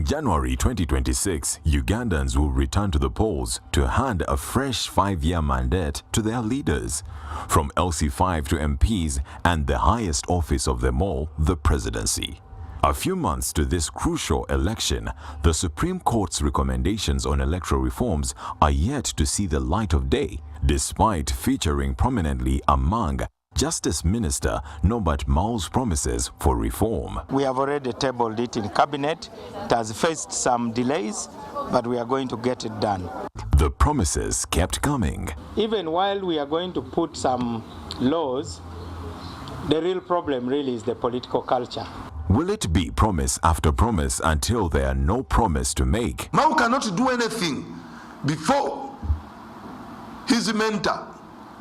In January 2026, Ugandans will return to the polls to hand a fresh 5-year mandate to their leaders, from LC5 to MPs and the highest office of them all, the presidency. A few months to this crucial election, the Supreme Court's recommendations on electoral reforms are yet to see the light of day, despite featuring prominently among Justice Minister Norbert Mao's promises for reform. We have already tabled it in cabinet. It has faced some delays, but we are going to get it done. The promises kept coming. Even while we are going to put some laws, the real problem really is the political culture. Will it be promise after promise until there are no promise to make? Mao cannot do anything before his mentor,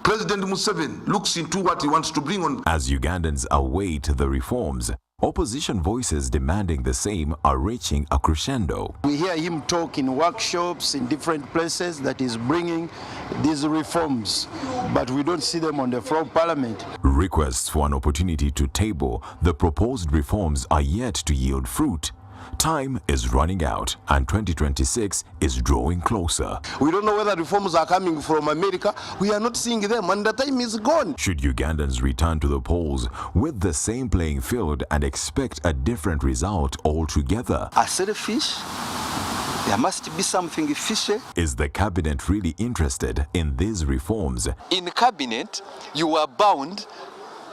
President Museveni, looks into what he wants to bring on. As Ugandans await the reforms, opposition voices demanding the same are reaching a crescendo. We hear him talk in workshops in different places that he's bringing these reforms, but we don't see them on the floor of parliament. Requests for an opportunity to table the proposed reforms are yet to yield fruit. Time is running out and 2026 is drawing closer. We don't know whether reforms are coming from America. We are not seeing them and the time is gone. Should Ugandans return to the polls with the same playing field and expect a different result altogether? A selfish, there must be something fishy. Is the cabinet really interested in these reforms? In cabinet, you are bound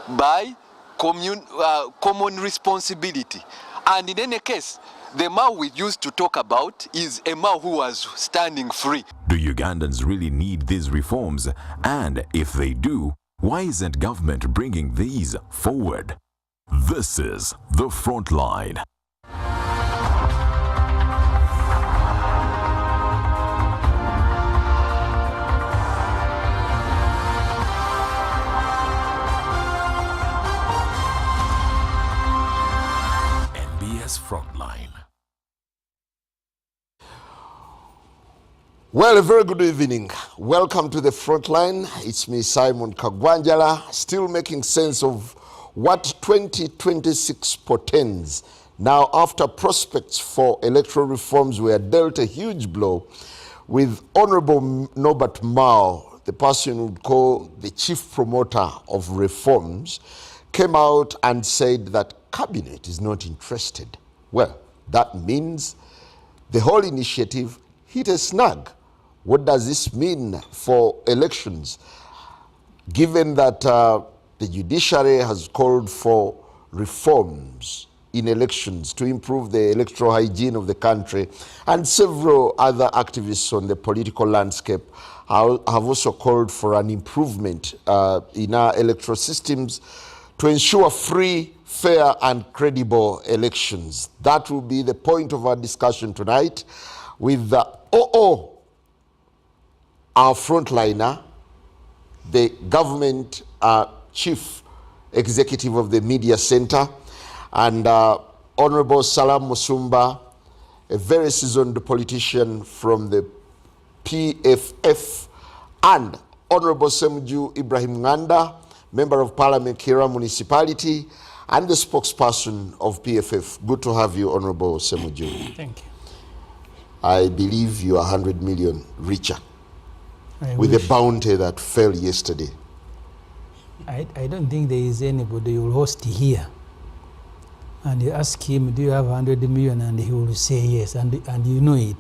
by common responsibility. And in any case, the Mao we used to talk about is a Mao who was standing free. Do Ugandans really need these reforms? And if they do, why isn't government bringing these forward? This is The Frontline. Frontline. Well, a very good evening. Welcome to the Frontline. It's me, Simon Kagwanjala, still making sense of what 2026 portends. Now, after prospects for electoral reforms were dealt a huge blow with Honorable Norbert Mao, the person who would call the chief promoter of reforms, came out and said that cabinet is not interested. Well, that means the whole initiative hit a snag. What does this mean for elections? Given that the judiciary has called for reforms in elections to improve the electoral hygiene of the country, and several other activists on the political landscape have also called for an improvement in our electoral systems to ensure free, fair and credible elections. That will be the point of our discussion tonight with the our frontliner, the government chief executive of the Media Center, and Honorable Salam Musumba, a very seasoned politician from the PFF, and Honorable Semju Ibrahim Nganda, Member of Parliament, Kira Municipality, and the spokesperson of PFF. Good to have you, Honorable Semju. Thank you. I believe you are 100 million richer with wish. the bounty that fell yesterday. I don't think there is anybody who will host here. And you ask him, do you have 100 million? And he will say yes, and you know it.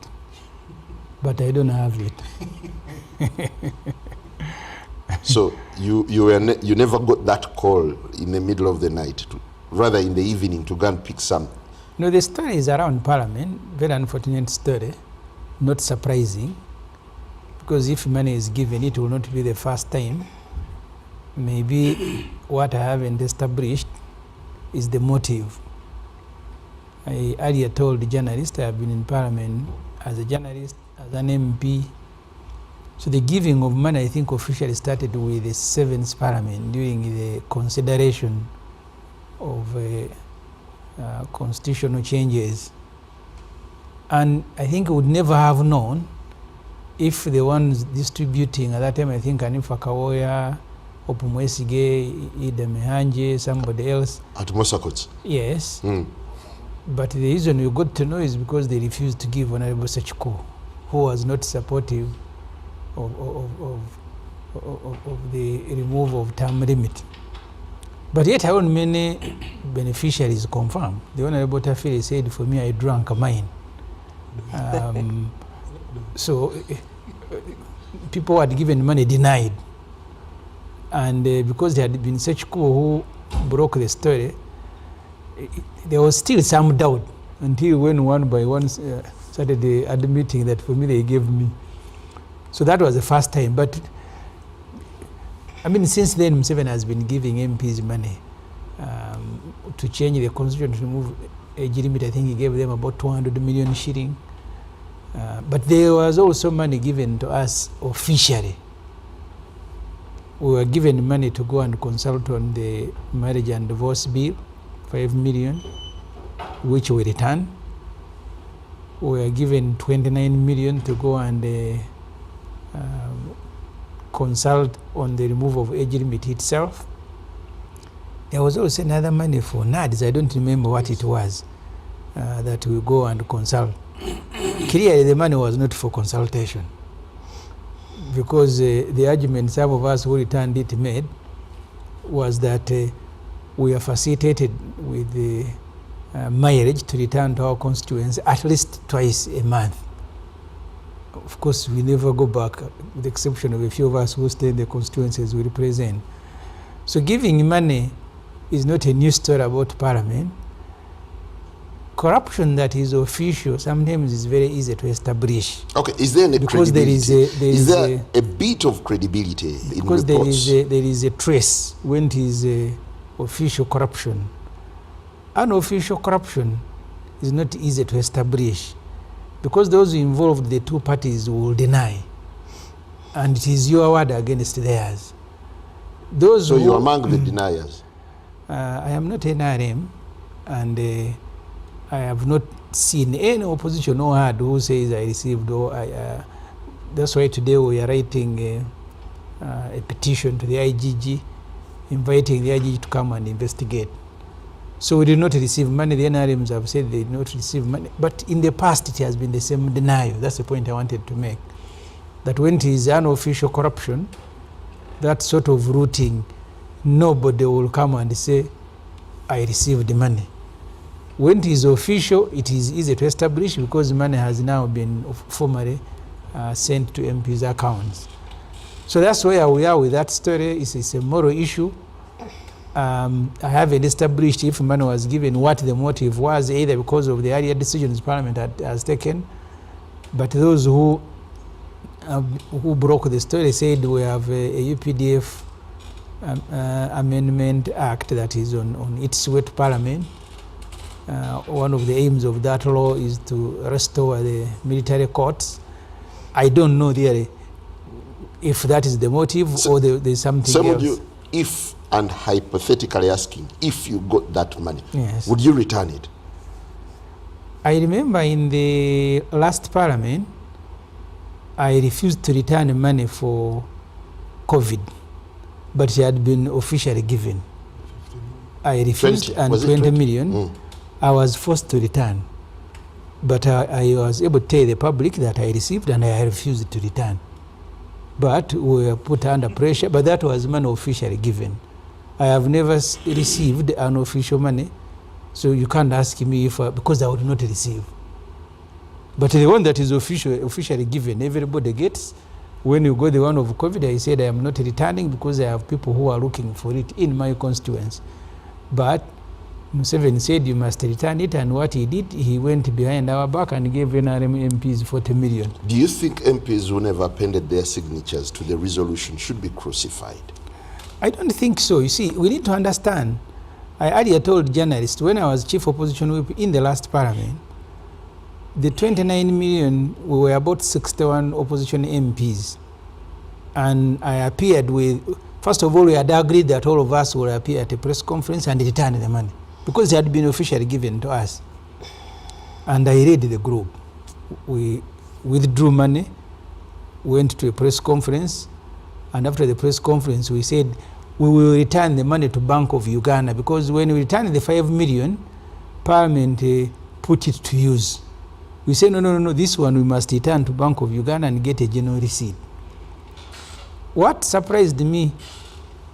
But I don't have it. So you never got that call in the middle of the night, rather in the evening, to go and pick some? No, the story is around Parliament. Very unfortunate story, not surprising, because if money is given, it will not be the first time. Maybe what I haven't established is the motive. I earlier told the journalist I have been in Parliament as a journalist, as an MP. So the giving of money, I think, officially started with the 7th Parliament during the consideration of constitutional changes. And I think we would never have known if the ones distributing at that time, I think Anifa Kawoya, Opumwesige, Ida Mehanje, somebody else. At Mosakot? Yes. But the reason we got to know is because they refused to give Honorable Sechiko, who was not supportive of the removal of term limit. But yet how many beneficiaries confirmed. The Honorable Tafiri said, for me, I drank mine. So people had given money denied. And because there had been Sechiko who broke the story, there was still some doubt until when one by one started admitting that for me they gave me. So that was the first time. But I mean, since then, Museveni has been giving MPs money to change the constitution, to remove age limit. I think he gave them about 200 million shilling. But there was also money given to us officially. We were given money to go and consult on the marriage and divorce bill, 5 million, which we returned. We were given 29 million to go and consult on the removal of age limit itself. There was also another money for NADS, I don't remember what it was, that we go and consult. Clearly the money was not for consultation, because the argument some of us who returned it made was that we are facilitated with the mileage to return to our constituents at least twice a month. Of course, we never go back, with the exception of a few of us who stay in the constituencies we represent. So giving money is not a new story about Parliament. Corruption that is official sometimes is very easy to establish. Okay, is there any because credibility? Is there a bit of credibility in because reports? there is a trace when it is official corruption. Unofficial corruption is not easy to establish, because those involved, the two parties, will deny, and it is your word against theirs. Those so who, you're among the deniers? I am not NRM, and I have not seen any opposition or heard who says I received, or that's why today we are writing a petition to the IGG, inviting the IGG to come and investigate. So we did not receive money. The NRMs have said they did not receive money. But in the past, it has been the same denial. That's the point I wanted to make. That when it is unofficial corruption, that sort of routing, nobody will come and say, I received the money. When it is official, it is easy to establish, because money has now been formally sent to MPs' accounts. So that's where we are with that story. It's a moral issue. I haven't established if money was given, what the motive was, either because of the earlier decisions Parliament has taken. But those who broke the story said we have a UPDF Amendment Act that is on its way to Parliament. One of the aims of that law is to restore the military courts. I don't know really if that is the motive, or there's something else. You, if, and hypothetically asking, if you got that money, yes, would you return it? I remember in the last Parliament, I refused to return money for COVID, but it had been officially given. I refused, 20. and Was it 20 20? million, I was forced to return. But I was able to tell the public that I received, and I refused to return. But we were put under pressure, but that was money officially given. I have never received unofficial money, so you can't ask me if, because I would not receive. But the one that is officially given, everybody gets. When you go the one of COVID, I said I am not returning because I have people who are looking for it in my constituents. But Museveni said you must return it, and what he did, he went behind our back and gave NRM MPs 40 million. Do you think MPs who never appended their signatures to the resolution should be crucified? I don't think so. You see, we need to understand. I earlier told journalists, when I was chief opposition whip in the last Parliament, the 29 million, we were about 61 opposition MPs. And I appeared with, first of all, we had agreed that all of us would appear at a press conference and return the money, because it had been officially given to us. And I read the group. We withdrew money, went to a press conference, and after the press conference, we said we will return the money to Bank of Uganda, because when we returned the 5 million, Parliament put it to use. We say, no, this one we must return to Bank of Uganda and get a genuine receipt. What surprised me,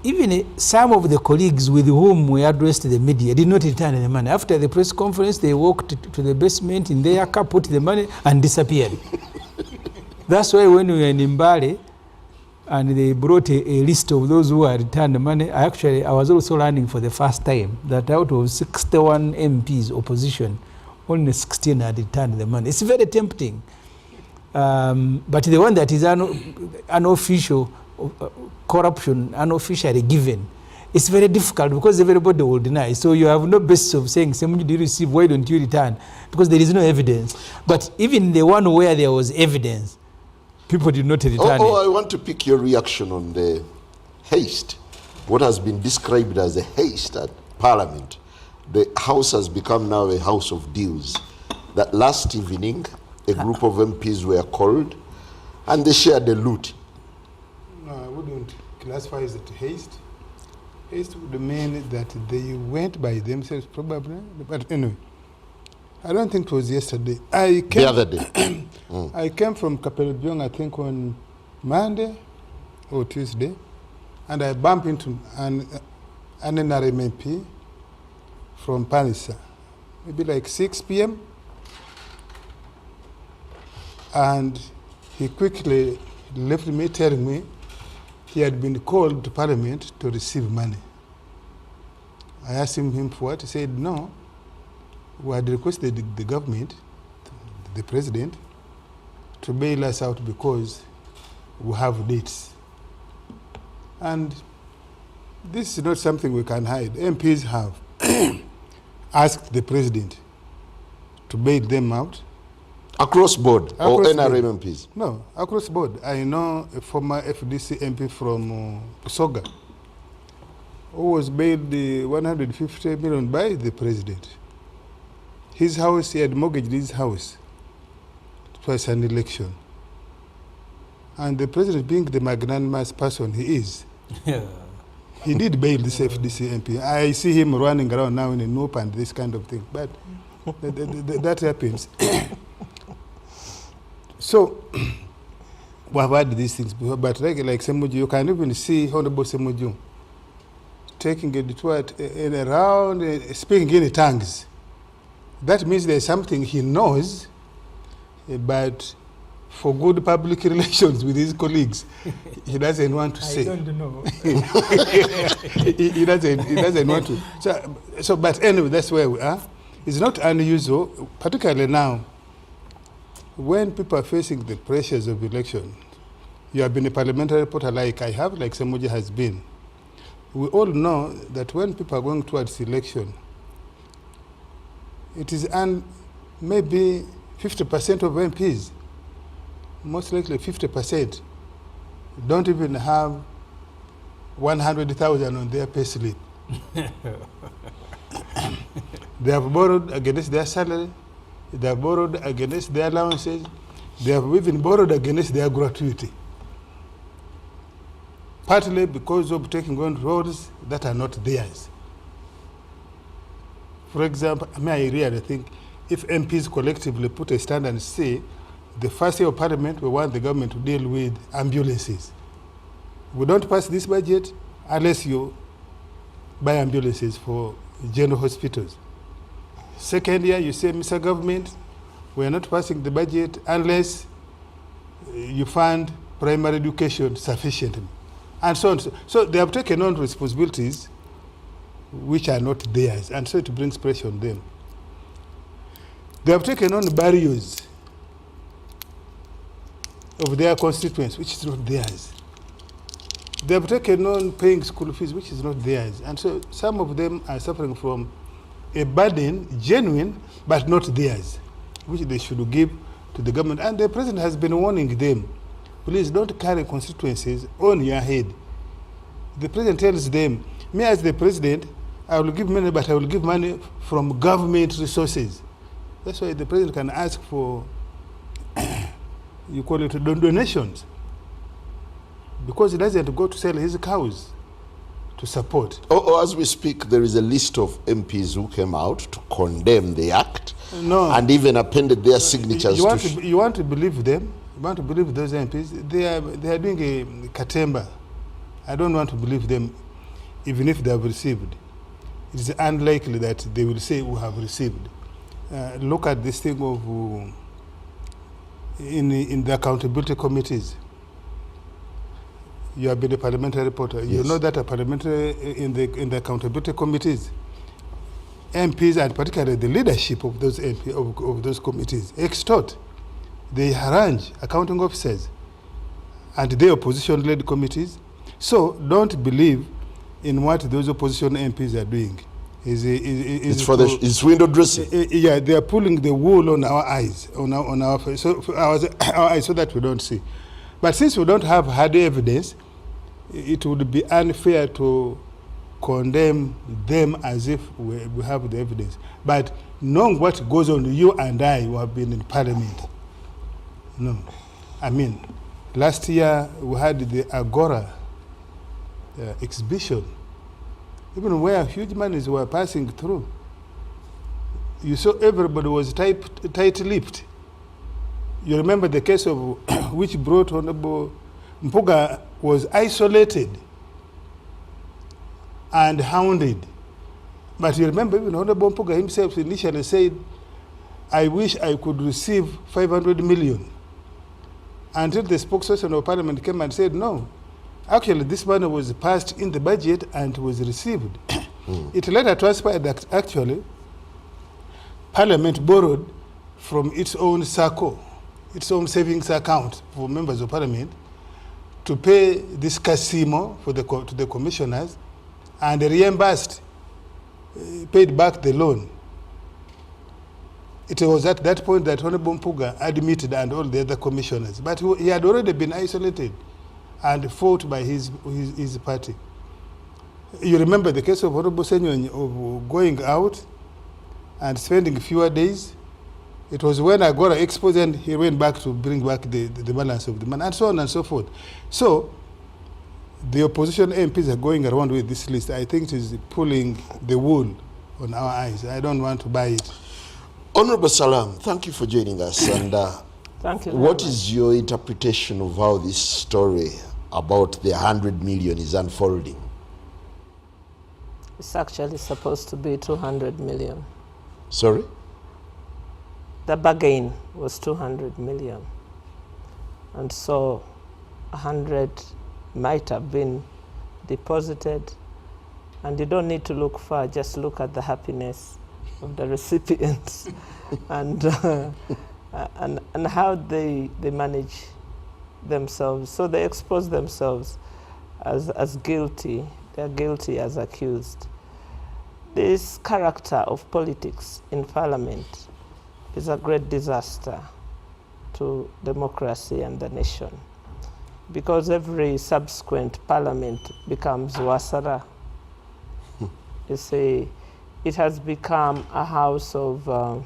even some of the colleagues with whom we addressed the media did not return the money. After the press conference, they walked to the basement in their car, put the money, and disappeared. That's why when we were in Mbale, and they brought a list of those who had returned the money, I was also learning for the first time that out of 61 MPs opposition, only 16 had returned the money. It's very tempting. But the one that is unofficial, corruption unofficially given, it's very difficult because everybody will deny. So you have no basis of saying, did you receive, why don't you return? Because there is no evidence. But even the one where there was evidence, people did not return it. I want to pick your reaction on the haste, what has been described as a haste at Parliament. The House has become now a house of deals. That last evening, a group of MPs were called and they shared the loot. No, I wouldn't classify it as haste. Haste would mean that they went by themselves probably, but anyway. I don't think it was yesterday. The other day. I came from Kapelbyong, I think on Monday or Tuesday, and I bumped into an NRM MP from Panisa, maybe like 6 p.m. And he quickly left me telling me he had been called to Parliament to receive money. I asked him for what? He said, no, we had requested the government, the president, to bail us out because we have dates. And this is not something we can hide. MPs have asked the president to bail them out. Across board, or NRM MPs? No, across board. I know a former FDC MP from Soga who was bailed 150 million by the president. His house, he had mortgaged his house twice an election. And the president, being the magnanimous person he is, he did bail this FDC MP. I see him running around now in a nope and this kind of thing. But that happens. So, we have had these things before, but like Semuju, you can even see Honorable Semuju taking a detour and around, speaking in tongues. That means there's something he knows, but for good public relations with his colleagues, he doesn't want to say. I don't know. he doesn't want to. So, but anyway, that's where we are. It's not unusual, particularly now, when people are facing the pressures of election. You have been a parliamentary reporter like I have, like Semuji has been. We all know that when people are going towards election, it is maybe 50% of MPs, most likely 50%, don't even have 100,000 on their pay slip. They have borrowed against their salary, they have borrowed against their allowances, they have even borrowed against their gratuity. Partly because of taking on roles that are not theirs. For example, I really think if MPs collectively put a stand and say, the first year of Parliament, we want the government to deal with ambulances. We don't pass this budget unless you buy ambulances for general hospitals. Second year, you say, Mr. Government, we are not passing the budget unless you fund primary education sufficiently. And so on. So they have taken on responsibilities which are not theirs, and so it brings pressure on them. They have taken on barriers of their constituents, which is not theirs. They have taken on paying school fees, which is not theirs. And so some of them are suffering from a burden, genuine, but not theirs, which they should give to the government. And the president has been warning them, please don't carry constituencies on your head. The president tells them, me as the president, I will give money, but I will give money from government resources. That's why the president can ask for, you call it donations, because he doesn't go to sell his cows to support. As we speak, there is a list of MPs who came out to condemn the act and even appended their signatures. You want to believe them? You want to believe those MPs? They are doing a katemba. I don't want to believe them, even if they have received. It is unlikely that they will say we have received. Look at this thing of in the accountability committees. You have been a parliamentary reporter. Yes. You know that a parliamentary in the accountability committees, MPs and particularly the leadership of those of those committees extort, they harangue accounting officers and the opposition-led committees. So don't believe in what those opposition MPs are doing. It's window dressing. Yeah, they are pulling the wool on our eyes, on our face, so our eyes, so that we don't see. But since we don't have hard evidence, it would be unfair to condemn them as if we have the evidence. But knowing what goes on, you and I who have been in parliament, no. I mean, last year we had the Agora exhibition, even where huge monies were passing through. You saw everybody was tight-lipped. You remember the case of which brought Honorable Mpuga was isolated and hounded. But you remember even Honorable Mpuga himself initially said, I wish I could receive 500 million. Until the spokesperson of Parliament came and said, no, actually this money was passed in the budget and was received. It later transpired that actually Parliament borrowed from its own SACCO, its own savings account for members of Parliament, to pay this casimo to the commissioners, and reimbursed, paid back the loan. It was at that point that Honorable Mpuga admitted, and all the other commissioners, but he had already been isolated and fought by his party. You remember the case of Honorable Senyon of going out and spending fewer days. It was when Agora exposed and he went back to bring back the balance of the money, and so on and so forth. So the opposition MPs are going around with this list. I think it is pulling the wool on our eyes. I don't want to buy it. Honorable Salam, thank you for joining us. And thank you. What is your interpretation of how this story about the 100 million is unfolding? It's actually supposed to be 200 million. Sorry? The bargain was 200 million. And so 100 might have been deposited. And you don't need to look far, just look at the happiness of the recipients and how they manage themselves. So they expose themselves as guilty. They're guilty as accused. This character of politics in Parliament is a great disaster to democracy and the nation, because every subsequent Parliament becomes wasara. You see, it has become a house of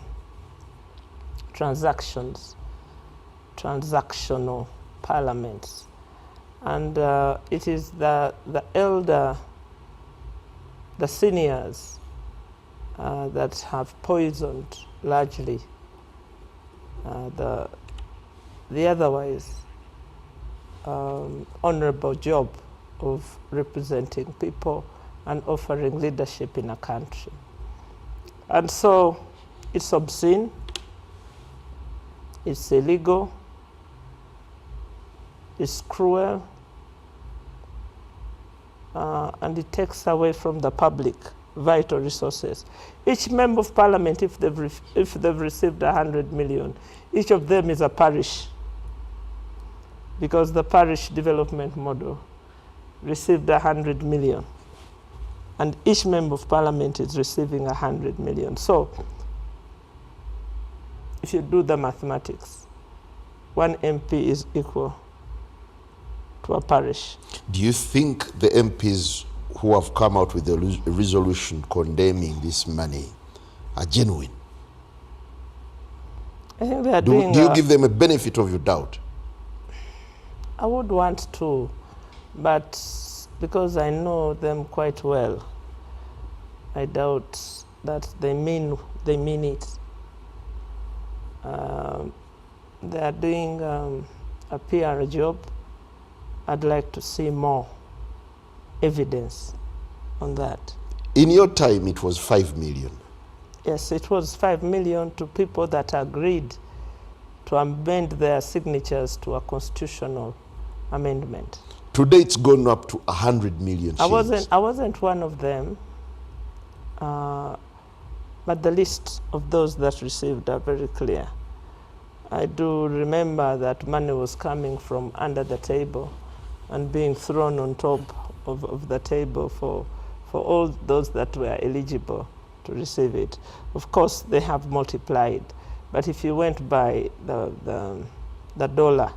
transactions, transactional parliaments. And it is the elder, the seniors that have poisoned largely the otherwise honorable job of representing people and offering leadership in a country. And so it's obscene, it's illegal, it's cruel, and it takes away from the public vital resources. Each member of parliament, if they've received 100 million, each of them is a parish, because the parish development model received 100 million. And each member of parliament is receiving 100 million. So if you do the mathematics, one MP is equal to a parish. Do you think the MPs who have come out with a resolution condemning this money are genuine? I think they are do you give them a benefit of your doubt? I would want to, but because I know them quite well, I doubt that they mean it. They are doing a PR job. I'd like to see more evidence on that. In your time, it was 5 million. Yes, it was 5 million to people that agreed to amend their signatures to a constitutional amendment. Today, it's gone up to 100 million shillings. I wasn't one of them, but the list of those that received are very clear. I do remember that money was coming from under the table and being thrown on top of the table for all those that were eligible to receive it. Of course, they have multiplied, but if you went by the dollar,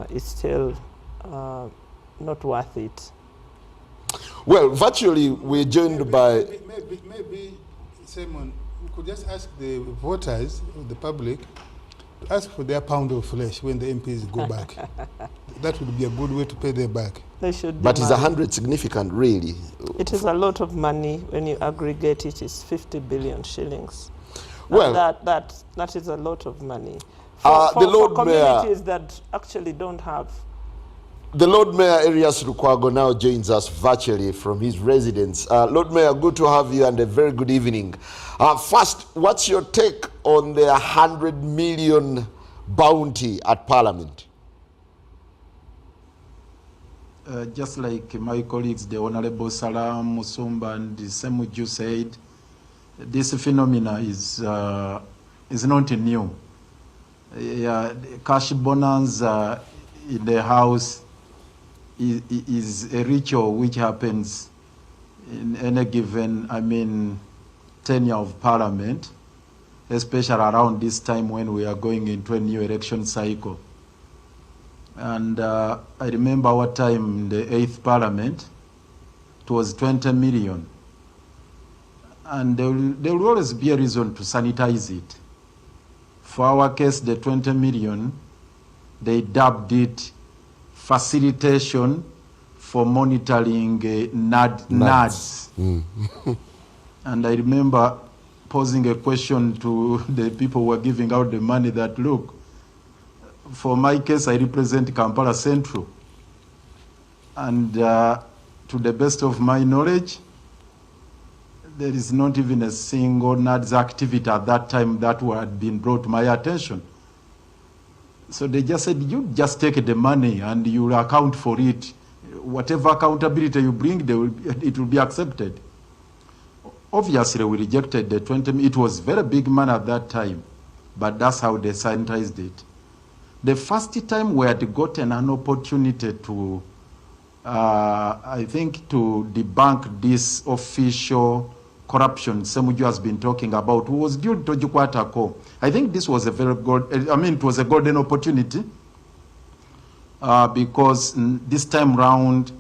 it's still not worth it. Well, virtually, we're joined by... Maybe, Simon, we could just ask the voters, the public, to ask for their pound of flesh when the MPs go back. That would be a good way to pay them back. They should. But is 100 significant, really? It is a lot of money. When you aggregate it, it's 50 billion shillings. Well, that is a lot of money for communities that actually don't have. The Lord Mayor Arias Lukwago now joins us virtually from his residence. Lord Mayor, good to have you and a very good evening. First, what's your take on the 100 million bounty at Parliament? Just like my colleagues, the Honorable Salam, Musumba, and Semuju said, this phenomena is not new. Cash bonanza in the House is a ritual which happens in any given, tenure of Parliament, especially around this time when we are going into a new election cycle. And I remember our time in the 8th Parliament, it was 20 million. And there will always be a reason to sanitize it. For our case, the 20 million, they dubbed it facilitation for monitoring NADs. And I remember posing a question to the people who were giving out the money that, look, for my case, I represent Kampala Central. And to the best of my knowledge, there is not even a single NADS activity at that time that had been brought to my attention. So they just said, you just take the money and you will account for it. Whatever accountability you bring, it will be accepted. Obviously, we rejected the 20. It was very big money at that time, but that's how they sanitized it. The first time we had gotten an opportunity to, I think, to debunk this official corruption Semuju has been talking about was during Tojukwatako. I think this was a very good, it was a golden opportunity because this time round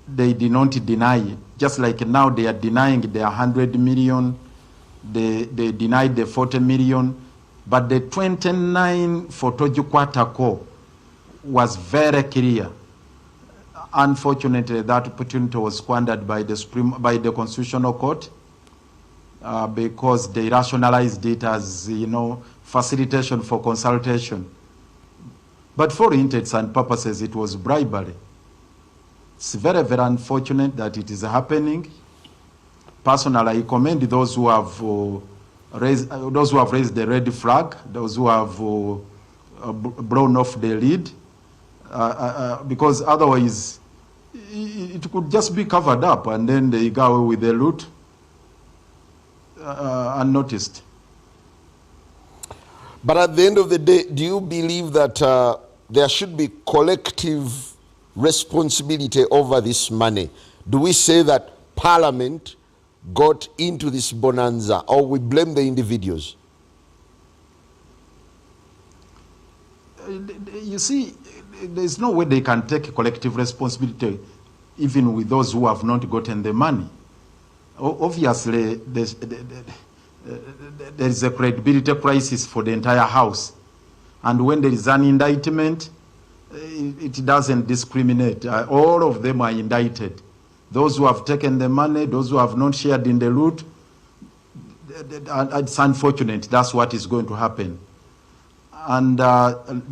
they did not deny it. Just like now they are denying the 100 million, they denied the 40 million, but the 29 for Tojukwatako was very clear. Unfortunately, that opportunity was squandered by the Constitutional Court because they rationalized it as, facilitation for consultation. But for intents and purposes, it was bribery. It's very, very unfortunate that it is happening. Personally, I commend those who have raised the red flag, those who have blown off the lead. Because otherwise it could just be covered up and then they go away with the loot unnoticed. But at the end of the day, do you believe that there should be collective responsibility over this money? Do we say that Parliament got into this bonanza, or we blame the individuals? You see, there's no way they can take collective responsibility even with those who have not gotten the money. Obviously, there is a credibility crisis for the entire House. And when there is an indictment, it doesn't discriminate. All of them are indicted. Those who have taken the money, those who have not shared in the loot, it's unfortunate. That's what is going to happen. And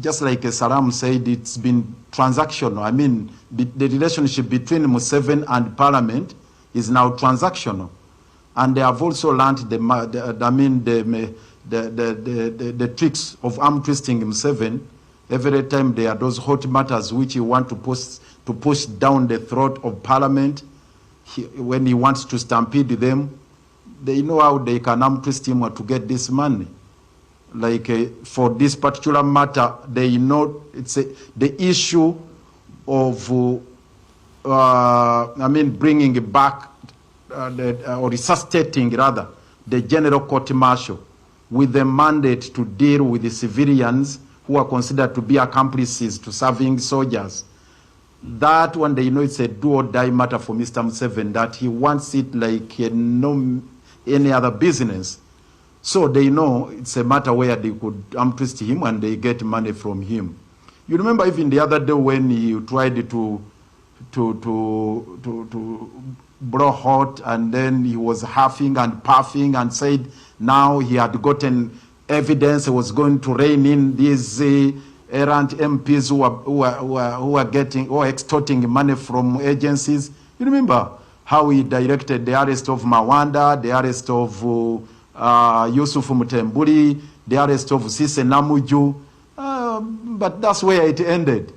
just like Salam said, it's been transactional. I mean, the relationship between Museveni and Parliament is now transactional. And they have also learned the tricks of arm twisting Museveni. Every time there are those hot matters which he wants to push down the throat of Parliament, when he wants to stampede them, they know how they can arm twist him to get this money. Like for this particular matter, they know it's the issue of, bringing back or resuscitating rather the General Court Martial with the mandate to deal with the civilians who are considered to be accomplices to serving soldiers. That one, they know it's a do or die matter for Mr. Museveni, that he wants it like no any other business. So they know it's a matter where they could twist him and they get money from him. You remember even the other day when he tried to blow hot, and then he was huffing and puffing and said now he had gotten evidence he was going to rein in these errant MPs who are extorting money from agencies. You remember how he directed the arrest of Mawanda, the arrest of Yusuf Mutemburi, the arrest of Sise Namuju, but that's where it ended.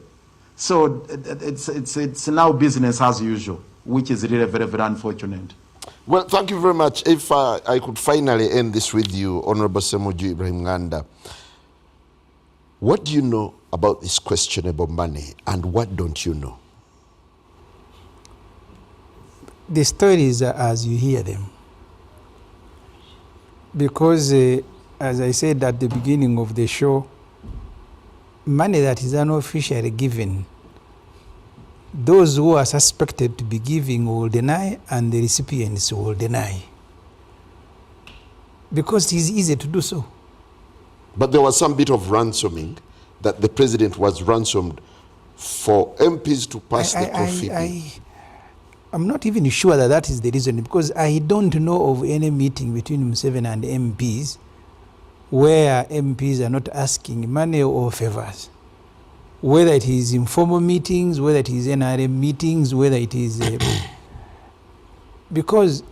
So it's now business as usual, which is really very, very unfortunate. Well, thank you very much. If I could finally end this with you, Honorable Semuju Ibrahim Nganda, what do you know about this questionable money, and what don't you know? The stories are as you hear them. Because, as I said at the beginning of the show, money that is unofficially given, those who are suspected to be giving will deny, and the recipients will deny. Because it is easy to do so. But there was some bit of ransoming, that the president was ransomed for MPs to pass the coffee bill. I'm not even sure that that is the reason, because I don't know of any meeting between Museveni and MPs where MPs are not asking money or favors. Whether it is informal meetings, whether it is NRM meetings, whether it is... because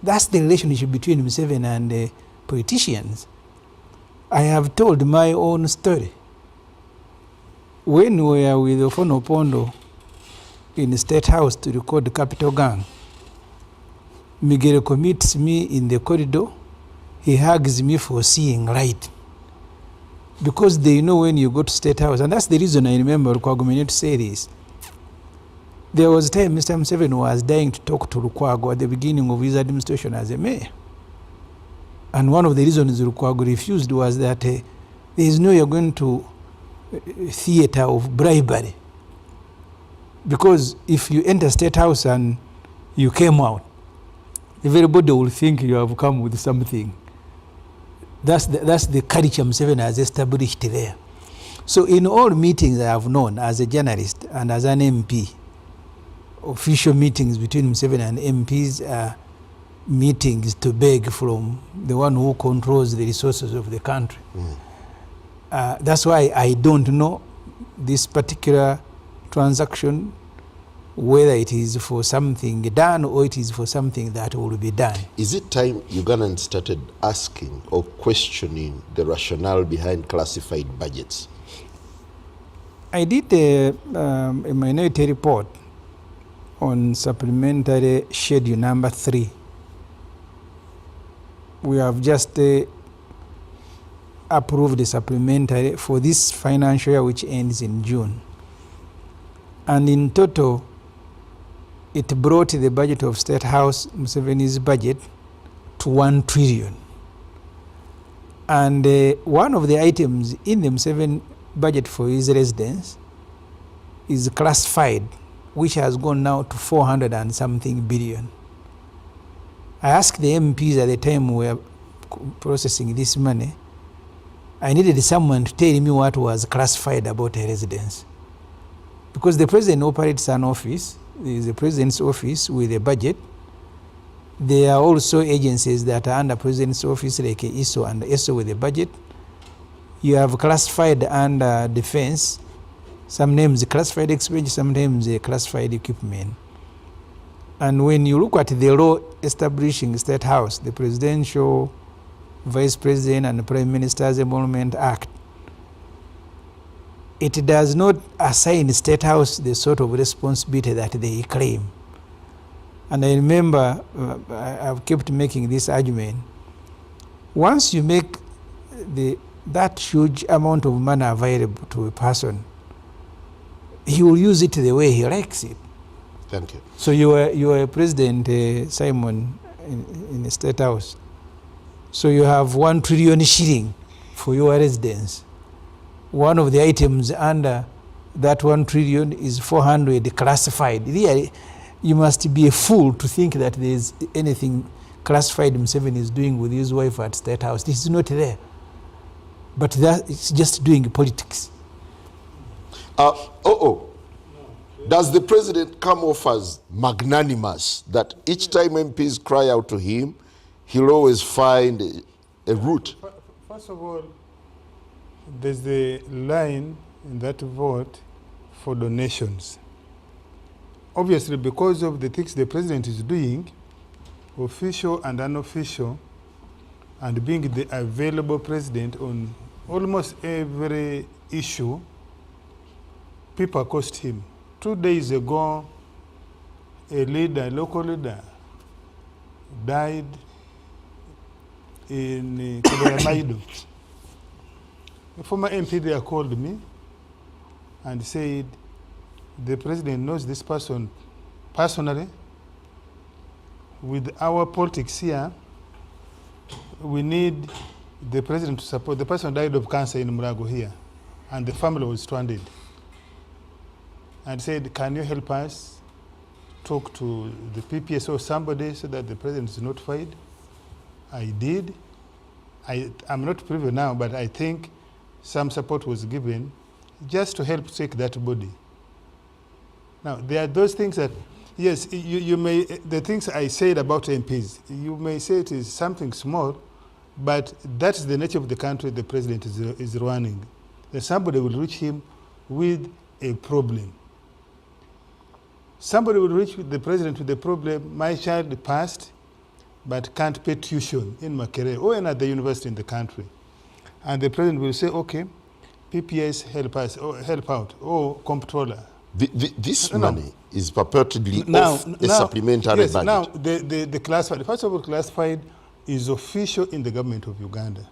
that's the relationship between Museveni and politicians. I have told my own story. When we were with Ofono Pondo in the State House to record the Capital Gang, Miguel meets me in the corridor. He hugs me for seeing right. Because they know when you go to State House, and that's the reason I remember Lukwago to say this. There was a time Mr. Museveni was dying to talk to Lukwago at the beginning of his administration as a mayor. And one of the reasons Lukwago refused was that there is no you're going to theater of bribery. Because if you enter State House and you came out, everybody will think you have come with something. That's the culture Museveni has established there. So in all meetings I have known as a journalist and as an MP, official meetings between Museveni and MPs are meetings to beg from the one who controls the resources of the country. That's why I don't know this particular transaction, whether it is for something done or it is for something that will be done. Is it time Ugandans started asking or questioning the rationale behind classified budgets? I did a minority report on supplementary schedule number 3. We have just approved the supplementary for this financial year, which ends in June. And in total, it brought the budget of State House, Museveni's budget, to 1 trillion. And one of the items in the Museveni budget for his residence is classified, which has gone now to 400 and something billion. I asked the MPs at the time we were processing this money, I needed someone to tell me what was classified about a residence. because the president operates an office, there is the president's office with a budget. There are also agencies that are under president's office like ISO and ESO with a budget. You have classified under defense, some names classified expenditure, sometimes classified equipment. And when you look at the law establishing State House, the Presidential Vice President and the Prime Minister's Emolument Act, it does not assign the State House the sort of responsibility that they claim. And I remember I've kept making this argument. Once you make that huge amount of money available to a person, he will use it the way he likes it. Thank you. So you are President Simon in the State House. So you have 1 trillion shilling for your residence. One of the items under that 1 trillion is 400 classified. Really, you must be a fool to think that there is anything classified Museveni is doing with his wife at State House. This is not there. But that it's just doing politics. Does the president come off as magnanimous, that each time MPs cry out to him, he'll always find a route? First of all, there's the line in that vote for donations. Obviously, because of the things the president is doing, official and unofficial, and being the available president on almost every issue, people accost him. 2 days ago, a local leader, died in Kabaramaido. A former MP there called me and said, the president knows this person personally. With our politics here, we need the president to support. The person died of cancer in Murago here, and the family was stranded. And said, can you help us talk to the PPS or somebody so that the president is notified? I did. I'm not privy now, but I think some support was given just to help take that body. Now, there are those things that, yes, you may, the things I said about MPs, you may say it is something small, but that's the nature of the country the president is running. That somebody will reach him with a problem. Somebody will reach the president with the problem, my child passed, but can't pay tuition in Makerere or another university in the country. And the president will say, okay, PPS help us, or help out, or comptroller. This money is purportedly off a supplementary budget. Now, the classified, first of all, classified is official in the government of Uganda.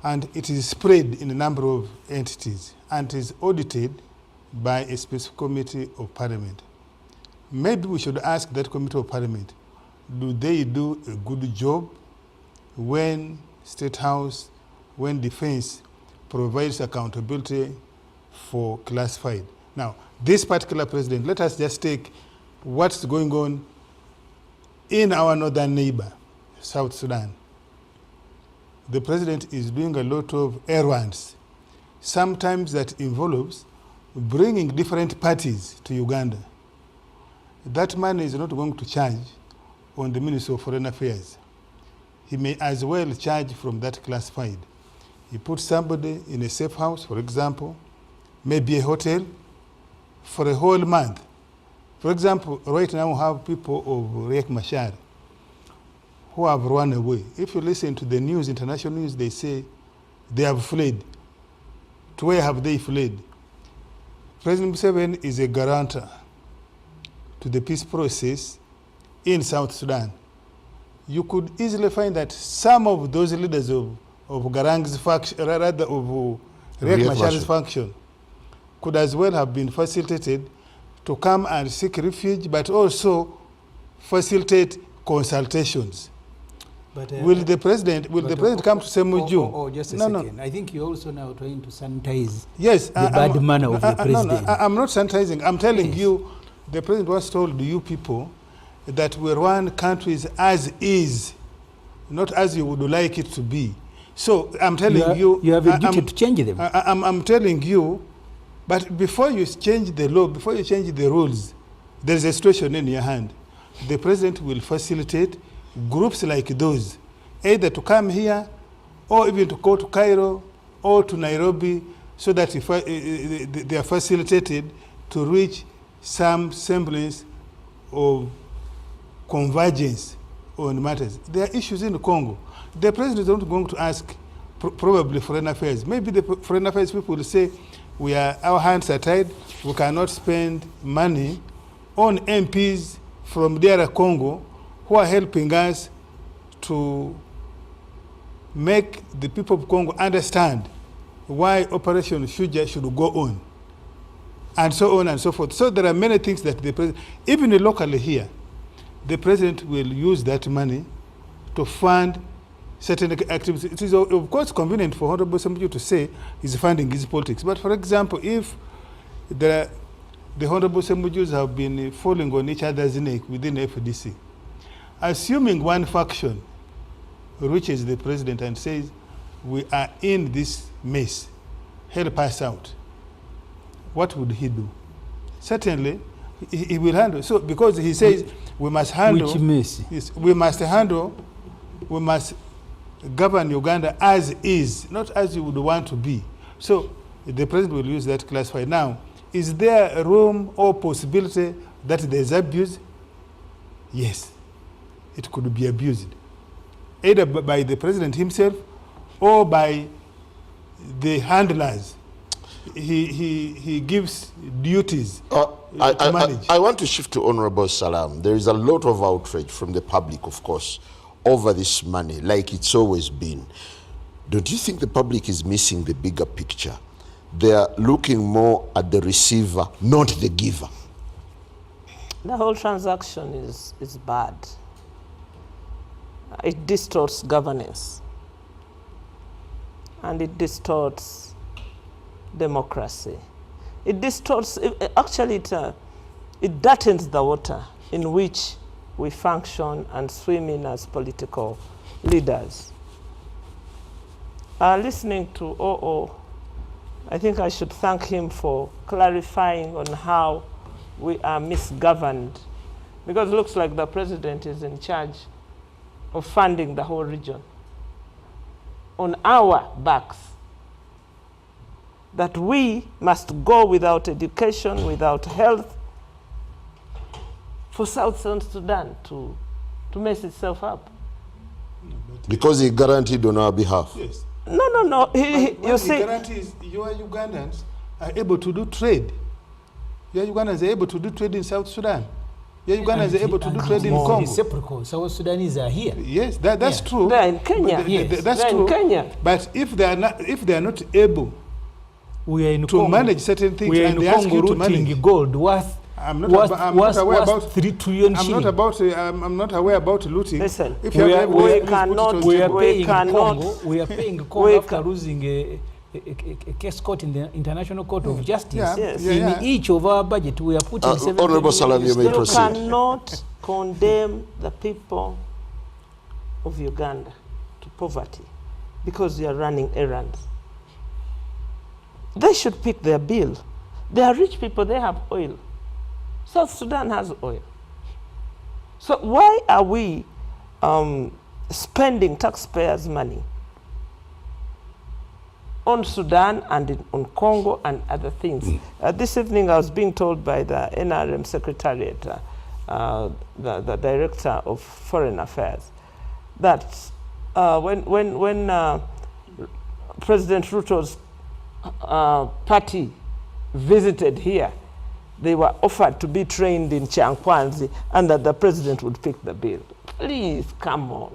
And it is spread in a number of entities and is audited by a specific committee of parliament. Maybe we should ask that committee of parliament, do they do a good job when State House, when defense provides accountability for classified? Now, this particular president, let us just take what's going on in our northern neighbor, South Sudan. The president is doing a lot of errands, sometimes that involves bringing different parties to Uganda. That man is not going to charge on the Ministry of Foreign Affairs. He may as well charge from that classified. He puts somebody in a safe house, for example, maybe a hotel, for a whole month. For example, right now we have people of Riek Machar who have run away. If you listen to the news, international news, they say they have fled. To where have they fled? President Museveni is a guarantor to the peace process in South Sudan. You could easily find that some of those leaders of Garang's faction, rather of Riek Machar's faction, could as well have been facilitated to come and seek refuge, but also facilitate consultations. But, will the president come to Semuju? Just a second. I think you're also now trying to sanitize the bad manner of the president. No, I'm not sanitizing. I'm telling you, the president once told you people that we run countries as is, not as you would like it to be. So I'm telling you, you have a duty to change them. I'm telling you But before you change the law, before you change the rules, there's a situation in your hand. The president will facilitate groups like those, either to come here or even to go to Cairo or to Nairobi, so that they are facilitated to reach some semblance of convergence on matters. There are issues in Congo. The president is not going to ask probably foreign affairs. Maybe the foreign affairs people will say, our hands are tied, we cannot spend money on MPs from DR Congo who are helping us to make the people of Congo understand why Operation Shuja should go on, and so on and so forth. So there are many things that the president, even locally here, the president will use that money to fund certain activities. It is of course convenient for Honorable Assembly to say he's funding his politics. But for example, if the Honorable Assembly have been falling on each other's neck within the FDC, assuming one faction reaches the president and says, we are in this mess, help us out, what would he do? Certainly, he will handle. So because he says we must handle. Which mess? Yes, we must govern Uganda as is, not as you would want to be. So the president will use that classifier. Now, is there room or possibility that there's abuse? Yes, it could be abused, either by the president himself or by the handlers. He gives duties to manage. I want to shift to Honorable Salam. There is a lot of outrage from the public, of course, over this money, like it's always been. Don't you think the public is missing the bigger picture? They are looking more at the receiver, not the giver. The whole transaction is bad. It distorts governance. And it distorts democracy. It distorts, actually it dirtens the water in which we function and swim in as political leaders. Listening to OO, I think I should thank him for clarifying on how we are misgoverned, because it looks like the president is in charge of funding the whole region on our backs, that we must go without education, without health, for South Sudan to mess itself up. Because he guaranteed on our behalf. Yes. No. You see, he guarantees your Ugandans are able to do trade. Your Ugandans are able to do trade in South Sudan. Your Ugandans are able to do trade in Congo. Reciprocal. South Sudanese are here. Yes, that's true. They're in Kenya. Yes. That's They're true. in Kenya. But if they are not able We are in to Congo. manage certain things, We are and in they ask Congo you to rooting manage, gold worth. I'm not aware about 3 trillion I'm shilling. not aware about looting. Listen, if you have we cannot. We are We paying cannot- Congo. We are paying Congo after losing a case court in the International Court of Justice. Yeah, Yes. In each of our budget, we are putting 7 Honorable Salam, you may You proceed. cannot condemn the people of Uganda to poverty because you are running errands. They should pick their bill. They are rich people, they have oil. South Sudan has oil. So why are we spending taxpayers' money on Sudan and on Congo and other things? This evening I was being told by the NRM Secretariat, the Director of Foreign Affairs, that when President Ruto's party visited here, they were offered to be trained in Chankwanzi and that the president would pick the bill. Please, come on.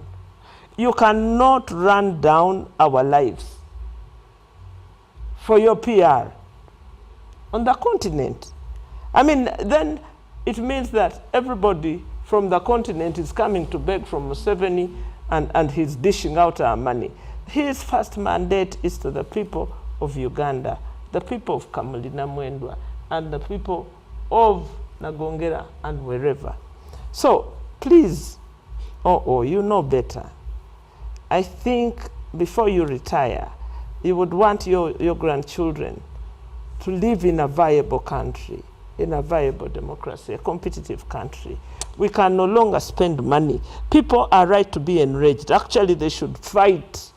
You cannot run down our lives for your PR on the continent. I mean, then it means that everybody from the continent is coming to beg from Museveni and he's dishing out our money. His first mandate is to the people of Uganda, the people of Kamulina Mwendwa, and the people of Nagongera and wherever. So please, you know better. I think before you retire, you would want your grandchildren to live in a viable country, in a viable democracy, a competitive country. We can no longer spend money. People are right to be enraged. Actually, they should fight.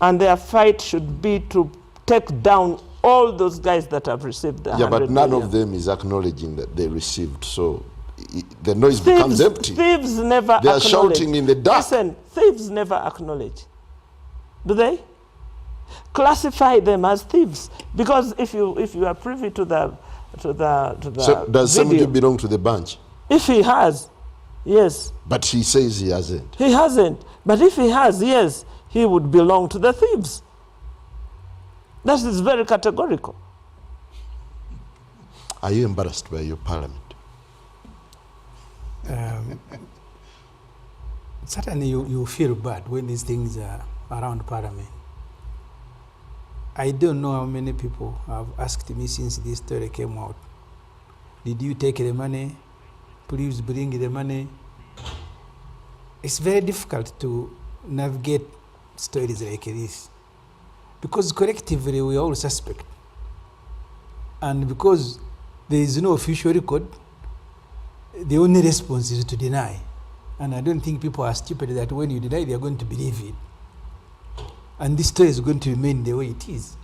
And their fight should be to take down all those guys that have received the 100 but none million. of them is acknowledging that they received. So the noise becomes empty. Thieves never They are acknowledge. shouting in the dark. Listen, thieves never acknowledge. Do they? Classify them as thieves, because if you are privy to the So does video, somebody belong to the bunch? if he has, yes. But he says he hasn't. He hasn't. But if he has, yes, he would belong to the thieves. That is very categorical. Are you embarrassed by your parliament? Certainly you feel bad when these things are around parliament. I don't know how many people have asked me since this story came out. Did you take the money? Please bring the money. It's very difficult to navigate stories like this, because collectively we all suspect. And because there is no official record, the only response is to deny. And I don't think people are stupid that when you deny, they are going to believe it. And this story is going to remain the way it is.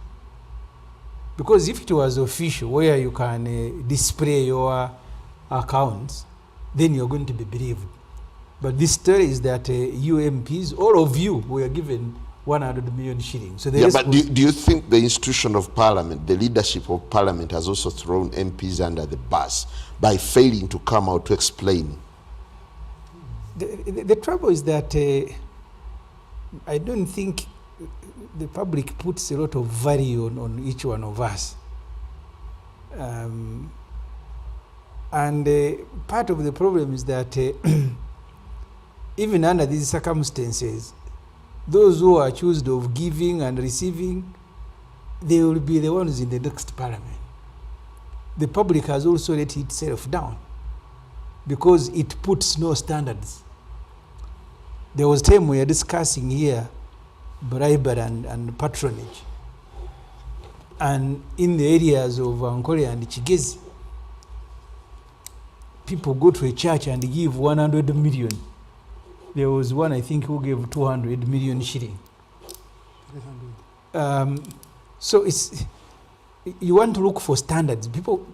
Because if it was official, where you can display your accounts, then you're going to be believed. But this story is that you MPs, all of you, were given 100 million shillings. So but do you think the institution of parliament, the leadership of parliament, has also thrown MPs under the bus by failing to come out to explain? The trouble is that I don't think the public puts a lot of value on each one of us. And part of the problem is that even under these circumstances, those who are accused of giving and receiving, they will be the ones in the next parliament. The public has also let itself down because it puts no standards. There was a time we were discussing here bribery and patronage. And in the areas of Ankole and Chigezi, people go to a church and give 100 million. There was one, I think, who gave 200 million shilling. So it's, you want to look for standards. People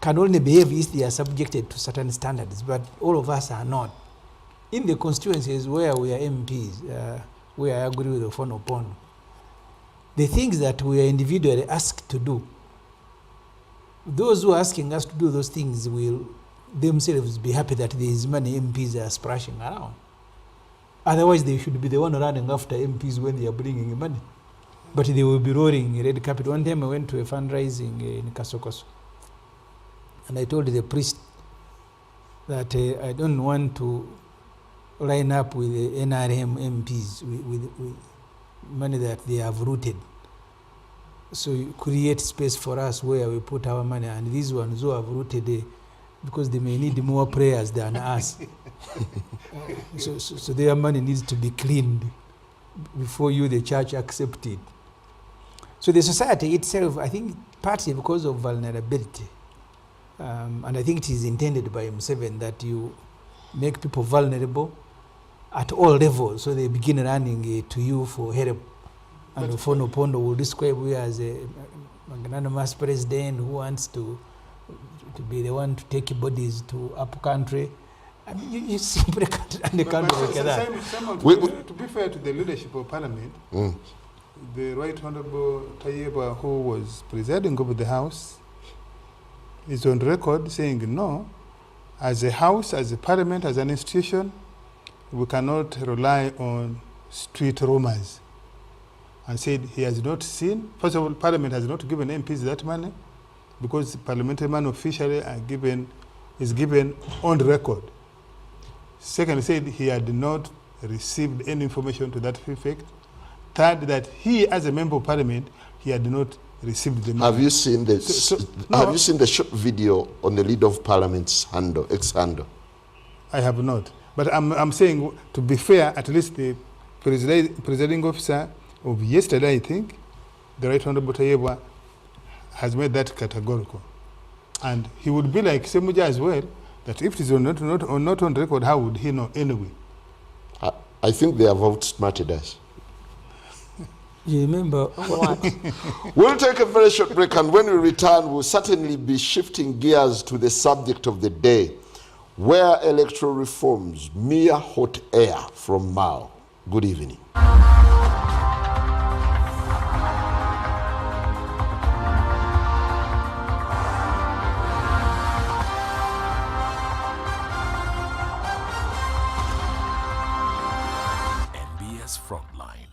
can only behave if they are subjected to certain standards, but all of us are not. In the constituencies where we are MPs, where I agree with Ofonopono, the things that we are individually asked to do, those who are asking us to do those things will themselves be happy that there is money MPs are splashing around. Otherwise, they should be the one running after MPs when they are bringing money. But they will be rolling red carpet. One time I went to a fundraising in Kasokoso, and I told the priest that I don't want to line up with the NRM MPs with money that they have rooted. So you create space for us where we put our money, and these ones who have rooted, because they may need more prayers than us. So their money needs to be cleaned before you, the church, accept it. So the society itself, I think, partly because of vulnerability, and I think it is intended by Museveni that you make people vulnerable at all levels, so they begin running to you for help. And Ofonopono will describe you as a magnanimous president who wants to be the one to take bodies to up country. I mean, you simply can't look at that. To be fair to the leadership of parliament, the Right Honorable Tayeba, who was presiding over the House, is on record saying no, as a House, as a parliament, as an institution, we cannot rely on street rumors. And said he has not seen, first of all, parliament has not given MPs that money, because parliamentary money officially is given on record. Second, said he had not received any information to that effect. Third, that he, as a member of parliament, he had not received the money. Have you seen have you seen the short video on the leader of parliament's handle, ex-handle? I have not. But I'm saying, to be fair, at least the presiding officer of yesterday, I think, the Right Honorable Tayebwa has made that categorical. And he would be like Semuja as well, that if it is not on record, how would he know anyway? I think they have outsmarted us. You remember what? We'll take a very short break, and when we return, we'll certainly be shifting gears to the subject of the day, where electoral reforms, mere hot air from Mao. Good evening. MPS Frontline.